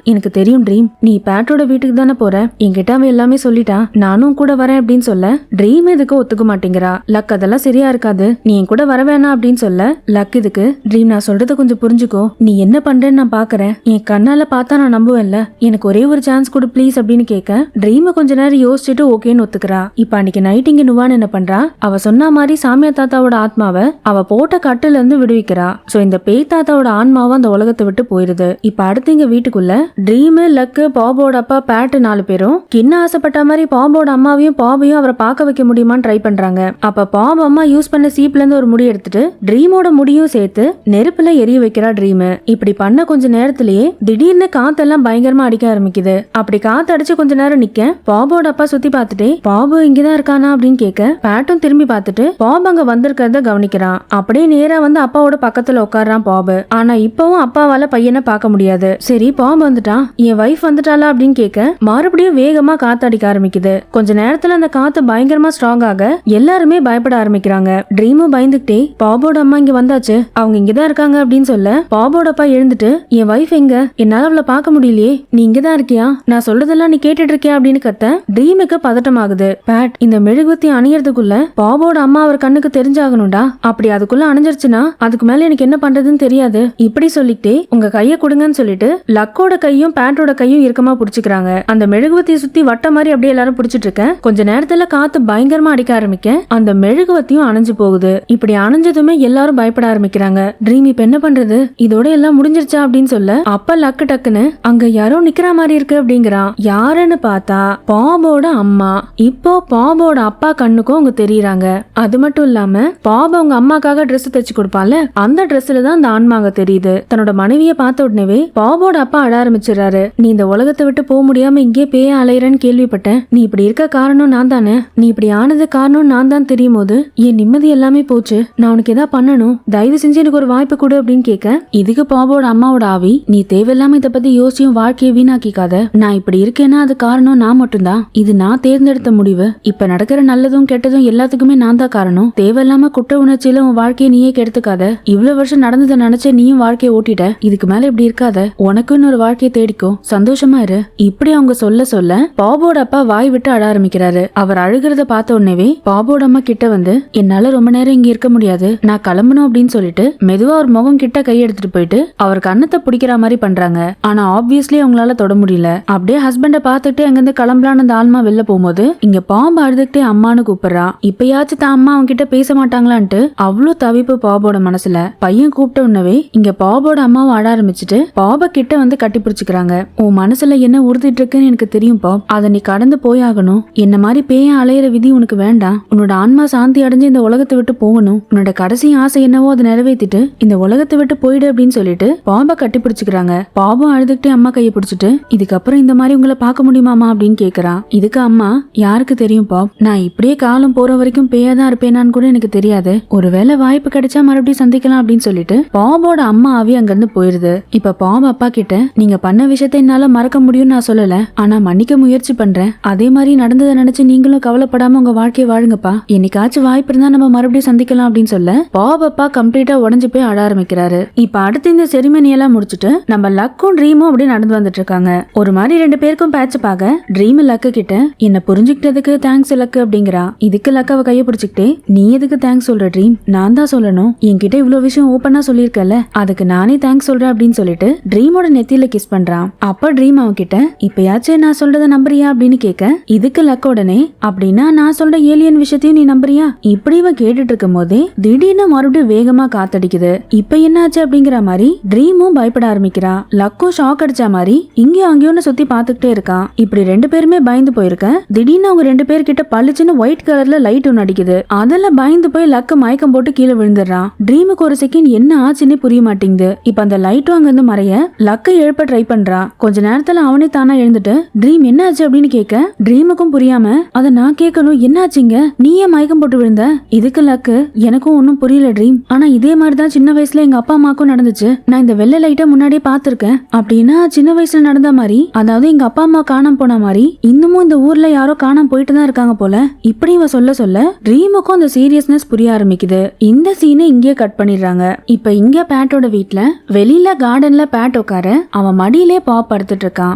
எனக்கு தெரியும் ட்ரீம், நீ பேட்டோட வீட்டுக்கு தானே போற, என்கிட்ட அவன் எல்லாமே சொல்லிட்டான், நானும் கூட வரேன் அப்படின்னு சொல்ல ட்ரீம் இதுக்கு ஒத்துக்க மாட்டேங்கிறா. லக் அதெல்லாம் சரியா இருக்காது, நீ என் கூட வர வேணாம் அப்படின்னு சொல்ல லக் இதுக்கு, ட்ரீம் நான் சொல்றத கொஞ்சம் புரிஞ்சுக்கோ, நீ என்ன பண்றேன்னு நான் பாக்குறேன், என் கண்ணால பார்த்தா நான் நம்புவேன்ல, எனக்கு ஒரே ஒரு சான்ஸ் கொடு ப்ளீஸ் அப்படின்னு கேட்க ட்ரீம கொஞ்ச நேரம் யோசிச்சுட்டு ஓகேன்னு ஒத்துக்கிறா. இப்ப அன்னைக்கு நைட் இங்க நுவான் என்ன பண்றா, அவ சொன்ன மாதிரி சாமியா தாத்தாவோட ஆத்மாவை அவ போட்ட கட்டுல இருந்து விடுவிக்கிறா. சோ இந்த பேய் தாத்தாவோட ஆன்மாவும் அந்த உலகத்தை விட்டு போயிருது. இப்ப அடுத்து இங்க வீட்டுக்குள்ள ட்ரீம், லக்கு, பாம்போட அப்பா பேட் 4 பேரும் கின்ன ஆசைப்பட்ட மாதிரி பாம்போட அம்மாவையும் பாபையும் அவரை பார்க்க வைக்க முடியுமான்னு ட்ரை பண்றாங்க. அப்ப பாம்பு அம்மா யூஸ் பண்ண சீப்ல இருந்து ஒரு முடி எடுத்துட்டு ட்ரீமோட முடியும் சேர்த்து நெருப்புல எரிய வைக்கிறா ட்ரீம். இப்படி பண்ண கொஞ்ச நேரத்திலேயே திடீர்னு காத்தெல்லாம் பயங்கரமா அடிக்க ஆரம்பிக்குது. அப்படி காத்து அடிச்சு கொஞ்ச நேரம் நிக்க பாம்போட அப்பா சுத்தி பார்த்துட்டே பாபு இங்கதான் இருக்கானா அப்படின்னு கேட்க பேட்டும் திரும்பி பார்த்துட்டு பாபு அங்க வந்திருக்கிறத கவனிக்கிறான். அப்படியே நேரா வந்து அப்பாவோட பக்கத்துல உட்கார்றான் பாபு. ஆனா இப்பவும் அப்பாவால பையனை பார்க்க முடியாது. சரி பாம்பு வந்துட்டான், என் வைஃப் வந்துட்டாளா அப்படின்னு கேட்க மறுபடியும் வேகமா காத்து அடிக்க ஆரம்பிக்குது. கொஞ்ச நேரத்துல அந்த காத்து பயங்கரமா ஸ்ட்ராங் ஆக எல்லாருமே பயப்பட ஆரம்பிக்கிறாங்க. ட்ரீமும் பயந்துகிட்டே பாபோட அம்மா இங்க வந்தாச்சு, அவங்க இங்கதான் இருக்காங்க அப்படின்னு சொல்ல பாபோட அப்பா எழுந்துட்டு, என் வைஃப் எங்க, என்னால அவளை பார்க்க முடியலையே, நீ இங்கதான் இருக்கியா, நான் சொல்றதெல்லாம் நீ கேட்டுட்டு இருக்கியா அப்படின்னு கத்த ட்ரீமுக்கு பதட்டமாகுது. பேட் இந்த மெழுகுவத்தி அணியறதுக்குள்ள பாபோட அம்மா அவர் கண்ணுக்கு தெரிஞ்சாகணும்டா, அப்படி அதுக்குள்ள அணிஞ்சிருச்சுன்னா அதுக்கு மேல எனக்கு என்ன பண்றதுன்னு தெரியாது, இப்படி சொல்லிட்டே உங்க கைய கொடுங்கன்னு சொல்லிட்டு லக்கோட கையும் பேட்டோட கையும் இறுக்கமா புடிச்சுக்கிறாங்க. அந்த மெழுகுவத்தியை சுத்தி வட்ட மாதிரி அப்படியே எல்லாரும் புடிச்சிட்டு இருக்க கொஞ்ச நேரத்துல காத்து பயங்கரமா அடிக்க ஆரம்பிக்க அந்த மெழுகுவத்தியும் அணைஞ்சு போகுது. இப்படி அணைஞ்சதுமே எல்லாரும் பயப்பட ஆரம்பிக்கிறாங்க. ட்ரீம் இப்ப என்ன பண்றது, இதோட எல்லாம் முடிஞ்சிருச்சா அப்படின்னு சொல்ல அப்ப லக்கு டக்குன்னு அங்க யாரோ நிக்கிற மாதிரி இருக்கு அப்படிங்கிறான். யாருன்னு பார்த்தா பாம்போட அம்மா. இப்போ பாம்போட அப்பா கண்ணுக்கும் அவங்க தெரியறாங்க. அது மட்டும் இல்லாம பாபு அவங்க அம்மாக்காக ட்ரெஸ் தைச்சு கொடுப்பால அந்த ட்ரெஸ்ல தான் அந்த ஆன்மாங்க தெரியுது. தன்னோட மனைவியை பார்த்த உடனே பாபோட அப்பா அழ ஆரம்பிச்சிடறாரு. நீ இந்த உலகத்தை விட்டு போக முடியாம இங்கே பேய அலையறன்னு கேள்விப்பட்டேன், நீ இப்படி இருக்க காரணம் நான் தானே, நீ இப்படி ஆனது காரணம் நான் தான் தெரியும் போது என் நிம்மதி எல்லாமே போச்சு, நான் உனக்கு ஏதாவது பண்ணணும், தயவு செஞ்சு எனக்கு ஒரு வாய்ப்பு கொடு அப்படின்னு கேட்க இதுக்கு பாபோட அம்மாவோட ஆவி, நீ தேவையில்லாம இதை பத்தி யோசியும் வாழ்க்கையை வீணாக்கிக்காத, நான் இப்படி இருக்கேன்னா அது காரணம் நான் மட்டும்தான், இது நான் தேர்ந்தெடுத்த முடிவு, இப்ப நடக்கிற நல்லதும் கெட்டதும் எல்லாத்துக்குமே நான் தான் காரணம், தேவையில்லாம குற்ற உணர்ச்சியில உன் வாழ்க்கையை நீயே கெடுத்துக்காத, இவ்வளவு வருஷம் நடந்ததை நினைச்சே நீயும் வாழ்க்கையை ஓட்டிட்ட, இதுக்கு மேல இப்படி இருக்காத, உனக்குன்னு ஒரு வாழ்க்கையை தேடிக்கோ, சந்தோஷமா இரு. இப்படி அவங்க சொல்ல சொல்ல பாபோட அப்பா வாய் விட்டு அழ ஆரம்பிக்கிறாரு. அவர் அழுகிறத பார்த்த உடனே பாபோட அம்மா கிட்ட வந்து, என்னால ரொம்ப நேரம் இங்க இருக்க முடியாது, நான் கிளம்பணும் அப்படின்னு சொல்லிட்டு மெதுவா ஒரு முகம் கிட்ட கை எடுத்துட்டு போயிட்டு அவர் கண்ணத்தை பிடிக்கிற மாதிரி பண்றாங்க. ஆனா ஆப்வியஸ்லி அவங்களால தொட முடியல. அப்படியே ஹஸ்பண்ட பாத்துட்டு அங்கிருந்து கிளம்பலான்னு அந்த ஆல்மா வெளில போகும்போது இங்க பாம்பு அழுதுகிட்டே அம்மானு கூப்பிடுறா. இப்பயாச்சும் தான் அம்மா அவங்க கிட்ட பேச மாட்டாங்களான்ட்டு அவ்வளவு தவிப்பு பாபோட மனசுல. பையன் கூப்பிட்ட உடனே இங்க பாபோட அம்மாவும் அழ ஆரம்பிச்சுட்டு பாப கிட்ட வந்து கட்டி பிடிச்சுக்கிறாங்க. உன் மனசுல என்ன உறுதிட்டு இருக்குன்னு எனக்கு தெரியும் பாப், அதை நீ கடந்து போயாகணும். என்ன மாதிரி பேய அலையிற விதி உனக்கு வேண்டாம். உன்னோட ஆன்மா சாந்தி அடைஞ்சு இந்த உலகத்தை விட்டு போகணும். உன்னோட கடைசி ஆசை என்னவோ அதை நிறைவேற்றிட்டு இந்த உலகத்தை விட்டு போயிடு அப்படின்னு சொல்லிட்டு பாப கட்டி பிடிச்சுக்கிறாங்க. பாபம் அழுதுகிட்டே அம்மா கையை பிடிச்சிட்டு, இதுக்கப்புறம் இந்த மாதிரி உங்களை பார்க்க முடியுமாமா அப்படின்னு கேக்குறான். இதுக்கு அம்மா, யாருக்கு தெரியும் பாப், நான் இப்படியே காலம் போற வரைக்கும் பேயாதான் இருப்பேனான்னு கூட எனக்கு தெரியாது. ஒருவேளை வாய்ப்பு கிடைச்சா மறுபடியும் சந்திக்கலாம் அப்படின்னு சொல்லிட்டு பாபோட அம்மா ஆவி அங்க இருந்து போயிருது. இப்ப பாப் அப்பா கிட்ட, நீங்க பண்ண விஷயத்த என்னால மறக்க முடியும்னு நான் சொல்லல, ஆனா மன்னிக்க முயற்சி பண்றேன். அதே மாதிரி நடந்ததை நினைச்சு நீங்களும் கவலைப்படாம உங்க வாழ்க்கையை வாழுங்கப்பா. என்னைக்காச்சும் வாய்ப்பு இருந்தா நம்ம மறுபடியும் சந்திக்கலாம் அப்படின்னு சொல்ல பாப் அப்பா கம்ப்ளீட்டா உடஞ்சு போய் அழ ஆரம்பிக்கிறாரு. இப்ப அடுத்து இந்த செரிமனி எல்லாம் முடிச்சுட்டு நம்ம லக்கும் ட்ரீமும் அப்படி நடந்து வந்துட்டு இருக்காங்க. ஒரு மாதிரி ரெண்டு பேருக்கும் பேட்ச் பாக்க ட்ரீம் லக்கு கிட்ட, என்ன புரிஞ்சுக்கிட்டதுக்கு தேங்க்ஸ் லக்கு அப்படிங்கிறா. இதுக்கு லக்கு அவ கையை பிடிச்சிக்கிட்டே, நீ எதுக்கு தேங்க்ஸ் சொல்ற ட்ரீம், நான் தான் சொல்லணும். என்கிட்ட இவ்வளவு விஷயம் ஓப்பனா சொல்லியிருக்கல, அதுக்கு நானே தேங்க்ஸ் சொல்றேன் அப்படின்னு சொல்லிட்டு ட்ரீமோட நெத்தியில கிஸ் பண்றான். அப்ப ட்ரீம் அவன் கிட்ட, இப்பயாச்சும் நான் சொல்றத நம்புறியா அப்படின்னு கேட்க, இதுக்கு லக்க உடனே, அப்படின்னா நான் சொல்ற ஏலியன் விஷயத்தையும் நீ நம்புறியா? இப்படி இவன் கேட்டுட்டு இருக்கும் போதே திடீர்னு மறுபடியும் வேகமா காத்தடிக்குது. இப்ப என்ன ஆச்சு அப்படிங்கிற மாதிரி ட்ரீமும் பயப்பட ஆரம்பிக்கிறா. லக்கும் ஷாக் அடிச்ச மாதிரி இங்கேயும் அங்கேயும் சுத்தி பாத்துக்கிட்டே இருக்கான். இப்படி ரெண்டு பேருமே பயந்து போயிருக்க. திடீர்னு அவங்க ரெண்டு பேர்கிட்ட பளிச்சுன்னு ஒயிட் கலர்ல லைட் ஒன்னு அடிக்குது. அதெல்லாம் பயந்து போய் லக்கு மயக்கம் போட்டு கீழே விழுந்துடுறான். ட்ரீமுக்கு ஒரு செகண்ட் என்ன ஆச்சுன்னு புரிய மாட்டேங்குது. இப்ப அந்த லைட்டும் அங்க இருந்து மறைய லக்கை எழுப்ப ட்ரை பண்றான். கொஞ்ச நேரத்துல அவனே தானா எழுந்துட்டு, ட்ரீம் என்ன ஆச்சு அப்படின்னு கேட்க ட்ரீமுக்கும் புரியாம, அத நான் கேட்கணும், என்ன ஆச்சுங்க, நீ ஏன் மயக்கம் போட்டு விழுந்த? இதுக்கு லக்கு, எனக்கும் ஒன்னும் புரியல ட்ரீம், ஆனா இதே மாதிரிதான் சின்ன வயசுல எங்க அப்பா அம்மாக்கும் நடந்துச்சு. நான் இந்த வெள்ளை லைட்டை முன்னாடியே பாத்துருக்கேன். அப்படின்னா சின்ன வயசுல நடந்த மாதிரி, அதாவது எங்க அப்பா அம்மா காணாம போன மாதிரி இன்னமும் இந்த ஊர்ல யாரோ காணாம போயிட்டு தான் இருக்காங்க போல. இப்படி இவ சொல்ல சொல்ல ட்ரீமுக்கும் அந்த சீரியஸ்னஸ் புரிய ஆரம்பிக்குது. இந்த சீனை இங்கே கட் பண்ணிடுறாங்க. இப்ப இங்க பேட்டோட வீட்ல வெளியில கார்டன்ல பேட் உட்கார அவன் மடியிலே பாப் படுத்துட்டு இருக்கான்.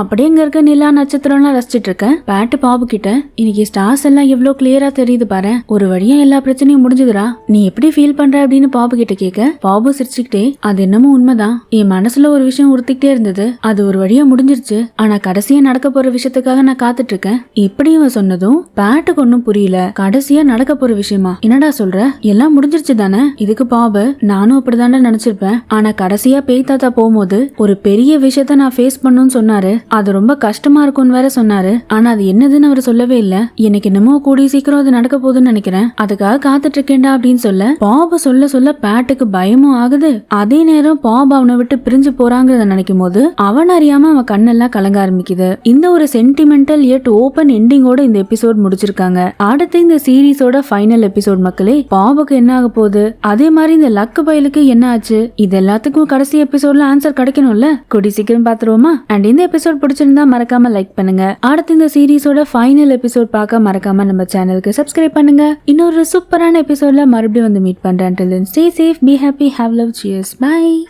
அப்படியே இங்க இருக்க நிலா நட்சத்திரம் எல்லாம் ரசிச்சிட்டு இருக்க பேட் பாபு கிட்ட, இன்னைக்கு ஸ்டார்ஸ் எல்லாம் எவ்வளவு கிளியரா தெரியுது பாரு, ஒரு வழியா எல்லா பிரச்சனையும் முடிஞ்சுதுரா, நீ எப்படி ஃபீல் பண்ற அப்படின்னு பாபு கிட்ட கேட்க பாபு சிரிச்சுக்கிட்டே, அது என்னமோ உண்மைதான், என் மனசுல ஒரு விஷயம் உறுத்திக்கிட்டே இருந்தது, அது ஒரு வழியா முடிஞ்சிருச்சு, ஆனா கடைசியா நடக்க போற விஷயத்துக்காக நான் காத்துட்டு இருக்கேன். இப்படி அவன் சொன்னதும் பேட்டுக்கு ஒன்னும் புரியல. கடைசியா நடக்க போற விஷயமா, என்னடா சொல்ற, எல்லாம் முடிஞ்சிருச்சு தானே? இதுக்கு பாபு, நானும் அப்படிதானே நினைச்சிருப்பேன், ஆனா கடைசியா பேய் தாத்தா போகும்போது ஒரு பெரிய விஷயத்த நான் ஃபேஸ் பண்ணுன்னு சொன்னாரு, அது ரொம்ப கஷ்டமா இருக்கும்னு வேற சொன்னாரு, ஆனா அது என்னதுன்னு அவர் சொல்லவே இல்ல. எனக்கு என்னமோ கூடிய சீக்கிரம் அது நடக்க போகுதுன்னு நினைக்கிறேன், அதுக்காக காத்துட்டு இருக்கேன்டா அப்படின்னு சொல்ல பாபு சொல்ல சொல்ல பேட்டுக்கு பயமும் ஆகுது. அதே நேரம் பாபு அவனை விட்டு பிரிஞ்சு போறாங்கிறத நினைக்கும் போது அவன் அறியாம அவன் கண்ணெல்லாம் கலங்க ஆரம்பிக்குது. இந்த ஒரு சென்டிமெண்டல் எட் ஓபன் எண்டிங்கோட இந்த எபிசோட் முடிச்சிருக்காங்க. அடுத்து இந்த சீரீஸோட ஃபைனல் எபிசோட் மக்களே, பாபுக்கு என்ன ஆக போகுது, அதே மாதிரி இந்த லக்கு பயலுக்கு என்ன ஆச்சு, இது எல்லாத்துக்கும் கடைசி எபிசோட்ல ஆன்சர் கிடைக்கணும்ல. கூடி சீக்கிரம் பாத்துருவோமா? அண்ட் இந்த எபிசோட் பிடிச்சிருந்தா மறக்காம லைக் பண்ணுங்க. அடுத்து இந்த சீரீஸோட ஃபைனல் எபிசோட் பார்க்க மறக்காம நம்ம சேனலுக்கு சப்ஸ்கிரைப் பண்ணுங்க. இன்னொரு சூப்பரான எபிசோட்ல மறுபடியும் வந்து மீட் பண்றேன். Until then, stay safe, be happy, have love, cheers, bye.